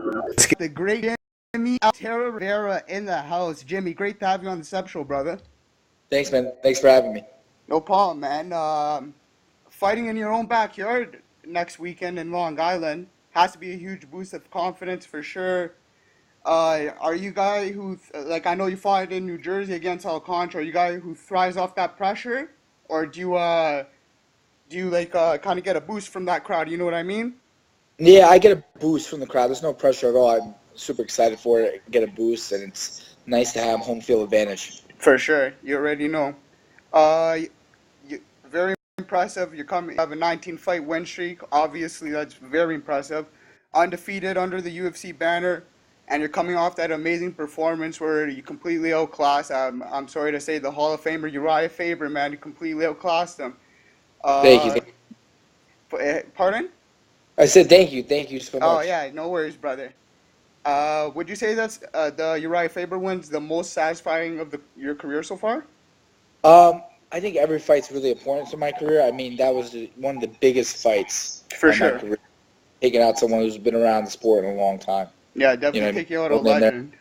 The great Jimmie Rivera in the house. Jimmy, great to have you on the Sebs Show, brother. Thanks, man. Thanks for having me. No problem, man. Fighting in your own backyard next weekend in Long Island has to be a huge boost of confidence for sure. Are you guy who, like, I know you fought in New Jersey against Alcantara. Are you guy who thrives off that pressure, or do you like kind of get a boost from that crowd? You know what I mean? Yeah, I get a boost from the crowd. There's no pressure at all. I'm super excited for it. I get a boost, and it's nice to have home field advantage. For sure, you already know. Uh, Very impressive. You have a 19-fight win streak. Obviously, that's very impressive. Undefeated under the UFC banner, and you're coming off that amazing performance where you completely outclassed. I'm sorry to say, the Hall of Famer Uriah Faber, man, you completely outclassed him. Thank you. Uh, Pardon? I said thank you. Thank you so much. Oh yeah, no worries, brother. Would you say that's the Uriah Faber win's the most satisfying of your career so far? I think every fight's really important to my career. I mean, that was one of the biggest fights For of my sure. career. Taking out someone who's been around the sport in a long time. Yeah, definitely You know what I mean? take you out a Well, then there- legend.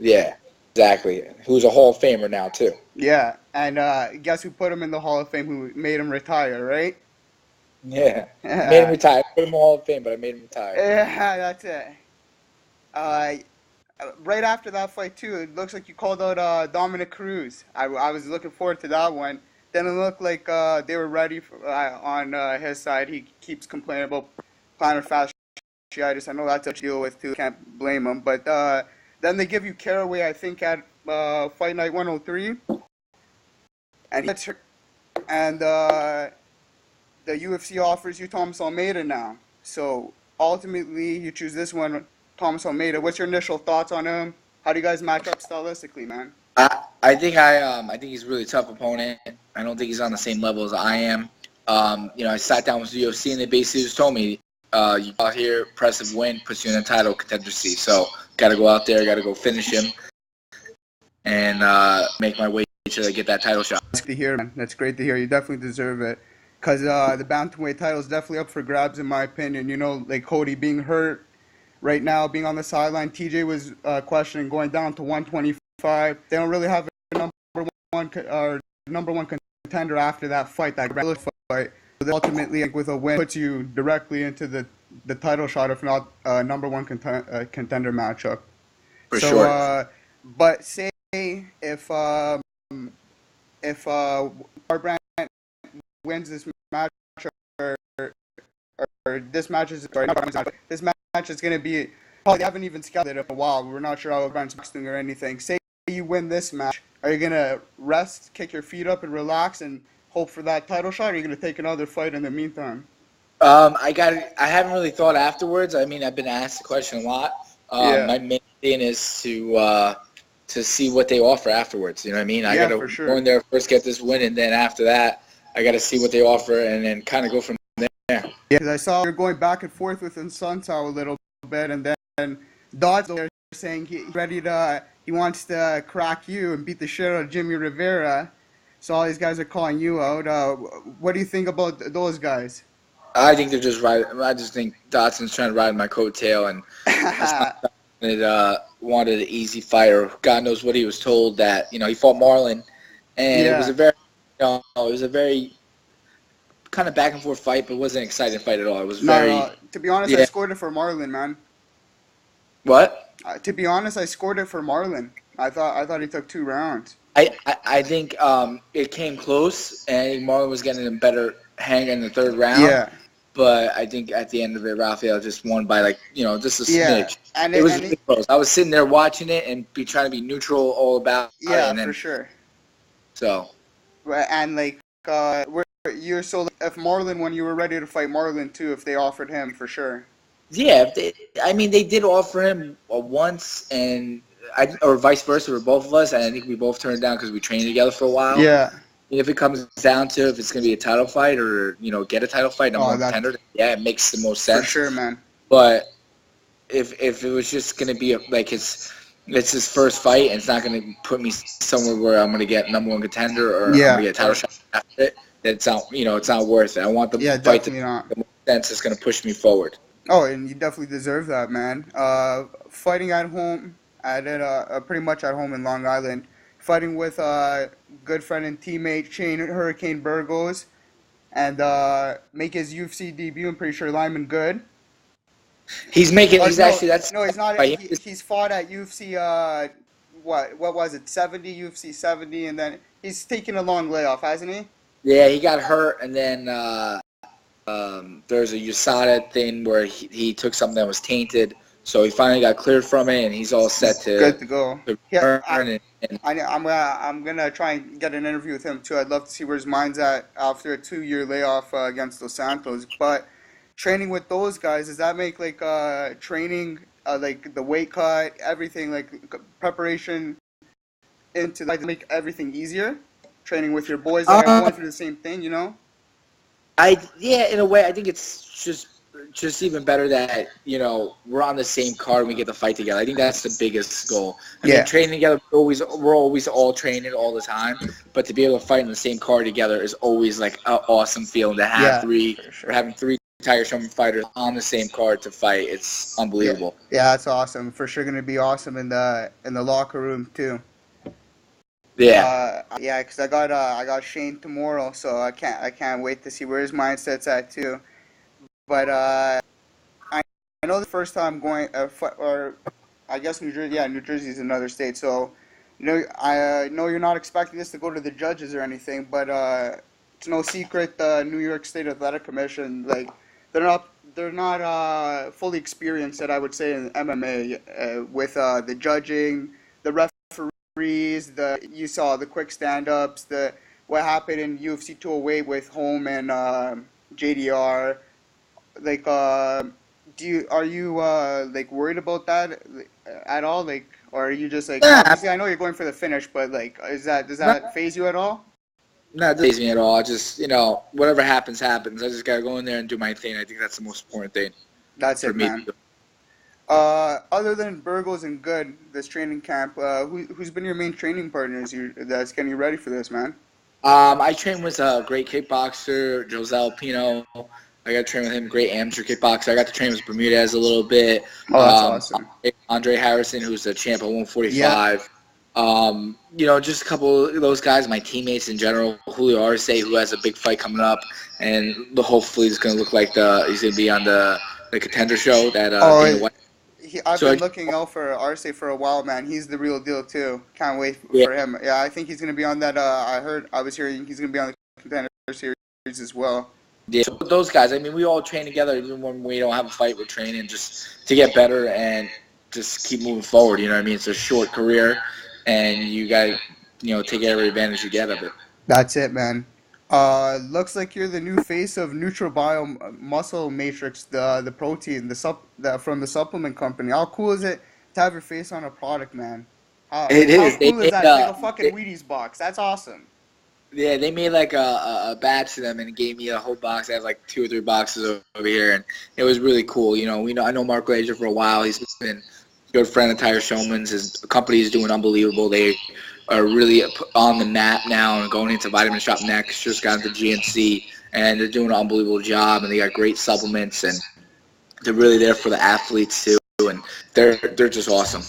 Yeah, exactly. Who's a Hall of Famer now, too. Yeah, and guess who put him in the Hall of Fame? Who made him retire? Right? Yeah. Made him retire. Put him in the Hall of Fame, but I made him retire. Yeah, that's it. Uh, right after that fight too, it looks like you called out Dominic Cruz. I was looking forward to that one. Then it looked like they were ready on his side. He keeps complaining about plantar fasciitis. I know that's a deal with too. Can't blame him. But then they give you Caraway, I think, at Fight Night 103, and he gets hurt. And the UFC offers you Thomas Almeida now. So ultimately, you choose this one, Thomas Almeida. What's your initial thoughts on him? How do you guys match up stylistically, man? I think he's a really tough opponent. I don't think he's on the same level as I am. I sat down with the UFC and they basically just told me, you out here, impressive win, puts you in a title contender seat. So got to go out there, got to go finish him, and make my way to get that title shot. That's great to hear, man. That's great to hear. You definitely deserve it. Because the bantamweight title is definitely up for grabs, in my opinion. You know, like Cody being hurt right now, being on the sideline. TJ was questioning going down to 125. They don't really have a number one contender after that fight, that fight. But ultimately, like, with a win, puts you directly into the title shot, if not number one contender matchup. For sure. But say if Garbrandt wins this match, or this match is going to be probably, they haven't even scouted it in a while. We're not sure how Garbrandt's doing or anything. Say you win this match, are you gonna rest, kick your feet up, and relax and hope for that title shot, or are you gonna take another fight in the meantime? I haven't really thought afterwards. I mean, I've been asked the question a lot. My main thing is to see what they offer afterwards. You know what I mean? I got to go in there first, get this win, and then after that, I got to see what they offer, and then kind of go from there. Yeah, because I saw you're going back and forth with Sunsao a little bit, and then Dodds there saying he wants to crack you and beat the shit out of Jimmie Rivera. So all these guys are calling you out. What do you think about those guys? I think they're just right. I just think Dodson's trying to ride my coattail, and wanted an easy fight, or God knows what he was told that he fought Marlon, and it was a very kind of back and forth fight, but it wasn't an exciting fight at all. It was to be honest, I scored it for Marlon, man. What? To be honest, I scored it for Marlon. I thought he took 2 rounds. I think it came close, and Marlon was getting a better hang in the 3rd round. Yeah. But I think at the end of it, Rafael just won by just a smidge. Yeah. And it was really close. I was sitting there watching it and trying to be neutral all about it. Yeah, for sure. So. And if Marlon, when you were ready to fight Marlon too, if they offered him, for sure. Yeah, they did offer him once, or vice versa for both of us, and I think we both turned down because we trained together for a while. Yeah. If it comes down to if it's going to be a title fight or get a title fight, number one contender, it makes the most sense. For sure, man. But if it was just going to be it's his first fight and it's not going to put me somewhere where I'm going to get number one contender or I'm going to get a title shot after it, then it's not worth it. I want the fight to make the most sense. It's going to push me forward. Oh, and you definitely deserve that, man. Fighting at home, pretty much at home in Long Island, fighting with good friend and teammate Shane Hurricane Burgos, and make his UFC debut. I'm pretty sure Lyman Good. He's making. Or He's no, actually that's no, he's not. right. He's fought at UFC. What was it? 70 UFC 70, and then he's taking a long layoff, hasn't he? Yeah, he got hurt, and then there's a USADA thing where he took something that was tainted, so he finally got cleared from it, and he's all set He's to, good to go. to Yeah, return. And I'm gonna try and get an interview with him too. I'd love to see where his mind's at after a 2 year layoff against Los Santos. But training with those guys, does that make like training like the weight cut, everything like preparation into like make everything easier? Training with your boys that are going through the same thing, you know? yeah, in a way, I think it's just even better that we're on the same card and we get to fight together. I think that's the biggest goal. I mean, training together, we're always all training all the time, but to be able to fight in the same card together is always like an awesome feeling to have having three Tiger Showman fighters on the same card to fight. It's unbelievable. Yeah, that's awesome. For sure, gonna be awesome in the locker room too. Yeah. Yeah, because I got Shane tomorrow, so I can't wait to see where his mindset's at too. But I know the first time going or I guess New Jersey. Yeah, New Jersey is another state, so I know you're not expecting this to go to the judges or anything, but it's no secret the New York State Athletic Commission, like they're not fully experienced yet, I would say, in MMA with the judging, the referees, the you saw the quick stand-ups, the what happened in UFC 208 with Home and JDR. Like, are you like worried about that at all? Like, or are you just like Nah, obviously I know you're going for the finish, but like, does that phase you at all? not phase me at all. I just whatever happens, happens. I just gotta go in there and do my thing. I think that's the most important thing That's for it, me. man. Other than Burgos and Good, this training camp, who's been your main training partners that's getting you ready for this, man? I train with a great kickboxer, Josel Pino. I got to train with him, great amateur kickboxer. I got to train with Bermudez a little bit. Oh, that's awesome. Andre Harrison, who's the champ at Yeah. 145. Just a couple of those guys, my teammates in general. Julio Arce, who has a big fight coming up, and hopefully he's going to look like he's going to be on the contender show that Dana White. I've been looking out for Arce for a while, man. He's the real deal too. Can't wait for him. Yeah, I think he's gonna be on that. I was hearing he's gonna be on the contender series as well. Yeah, so those guys. I mean, we all train together. Even when we don't have a fight, we're training just to get better and just keep moving forward. You know what I mean? It's a short career, and you got to take every advantage you get of it. That's it, man. Looks like you're the new face of NutriBio Muscle Matrix, the protein, from the supplement company. How cool is it to have your face on a product, man? It How is. cool is that? It's like a fucking Wheaties box. That's awesome. Yeah, they made like a batch of them and gave me a whole box. I had like 2 or 3 boxes over here, and it was really cool. I know Mark Glazer for a while. He's been a good friend of Tiger Showman's. His company is doing unbelievable. They are really on the map now and going into Vitamin Shop next. Just got into GNC, and they're doing an unbelievable job. And they got great supplements, and they're really there for the athletes too. And they're just awesome.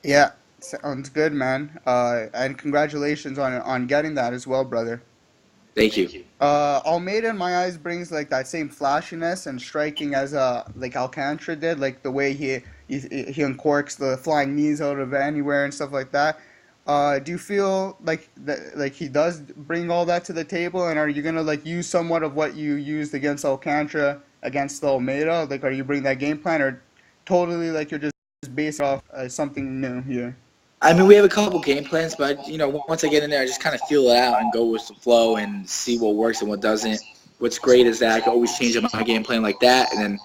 Yeah, sounds good, man. And congratulations on getting that as well, brother. Thank you. Almeida in my eyes brings like that same flashiness and striking as like Alcantara did, like the way he uncorks the flying knees out of anywhere and stuff like that. Do you feel like like he does bring all that to the table, and are you gonna like use somewhat of what you used against Alcantara against Almeida? Like, are you bringing that game plan, or totally like you're just based off something new here? I mean, we have a couple game plans, but once I get in there, I just kind of feel it out and go with the flow and see what works and what doesn't. What's great is that I can always change up my game plan like that, and then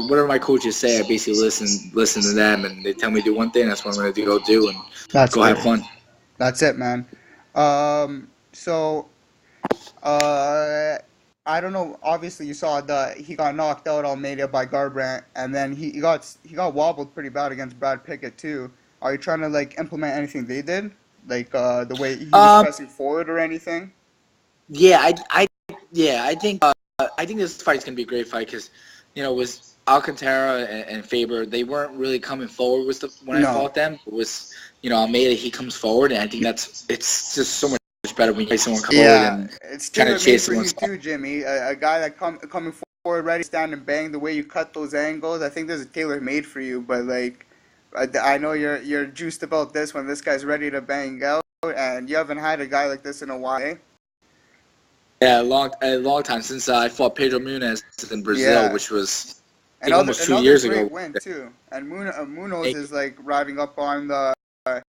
whatever my coaches say, I basically listen to them, and they tell me to do one thing, that's what I'm going to go do, and go have fun. That's it, man. So, I don't know. Obviously, you saw he got knocked out Almeida by Garbrandt, and then he got wobbled pretty bad against Brad Pickett too. Are you trying to like implement anything they did, like the way he was pressing forward or anything? Yeah, I think this fight's gonna be a great fight because, with Alcantara and Faber, they weren't really coming forward when I No. fought them. It was, Almeida, he comes forward, and I think it's just so much better when you play someone come forward and it's trying to tailor made chase for someone. you too, Jimmy. A guy that coming forward, ready, stand and bang. The way you cut those angles, I think there's a tailor made for you. But like, I know you're juiced about this when this guy's ready to bang out, and you haven't had a guy like this in a while. Eh? Yeah, a long time since I fought Pedro Munez in Brazil, which was I think almost 2 years ago. Great win too. And Munoz is like riding up on the up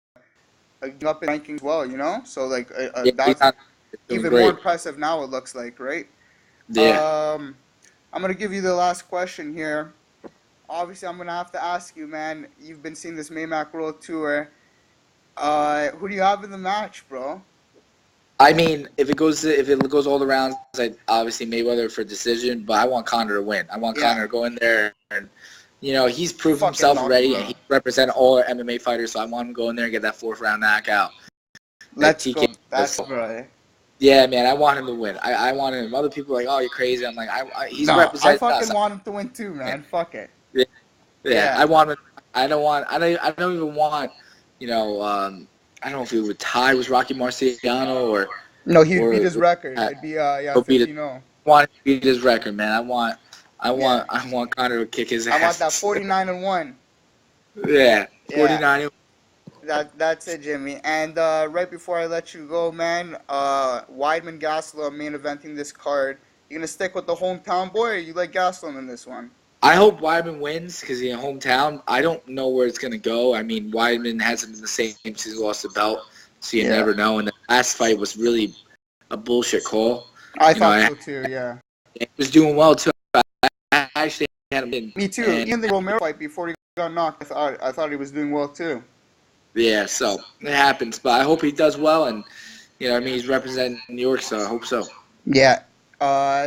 in rankings as well. So like that's even more impressive now. It looks like, right? Yeah. I'm gonna give you the last question here. Obviously, I'm gonna have to ask you, man. You've been seeing this Maymac World Tour. Who do you have in the match, bro? I mean, if it goes all the rounds, obviously Mayweather for decision, but I want Conor to win. I want Conor to go in there and, he's proved himself already, and he represents all MMA fighters, so I want him to go in there and get that 4th round knockout. Let's go. That's right. Yeah, man, I want him to win. I want him. Other people are like, oh, you're crazy. I'm like, he's representing us. I fucking want him to win too, man. Fuck it. Yeah. I want him. I don't even want, I don't know if he would tie with Rocky Marciano or. No, he'd beat his record. It'd be 15-0. I want to beat his record, man. I want Conor to kick his ass. I want that 49-1. Yeah, 49. That's it, Jimmy. And right before I let you go, man, Weidman Gastelum main eventing this card. You gonna stick with the hometown boy, or you like Gastelum in this one? I hope Weidman wins because he's in hometown. I don't know where it's going to go. I mean, Weidman hasn't been the same since he lost the belt, so you never know. And the last fight was really a bullshit call. I thought so too, yeah. He was doing well, too. I actually had him in. Me too. In the Romero fight before he got knocked, I thought he was doing well, too. Yeah, so it happens. But I hope he does well. And, he's representing New York, so I hope so. Yeah.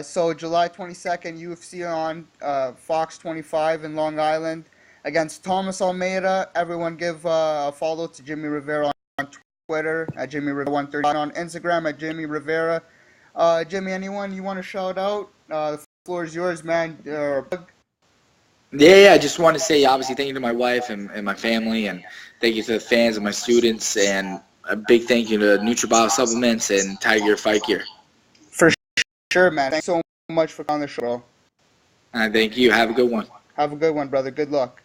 So July 22nd, UFC on Fox 25 in Long Island against Thomas Almeida. Everyone give a follow to Jimmie Rivera on Twitter at Jimmie Rivera 130, on Instagram at Jimmie Rivera. Jimmy, anyone you want to shout out? The floor is yours, man. Yeah, I just want to say, obviously, thank you to my wife and my family, and thank you to the fans and my students, and a big thank you to NutriBio Supplements and Tiger Fight Gear. Sure, man. Thanks so much for coming on the show, bro. Thank you. Have a good one. Have a good one, brother. Good luck.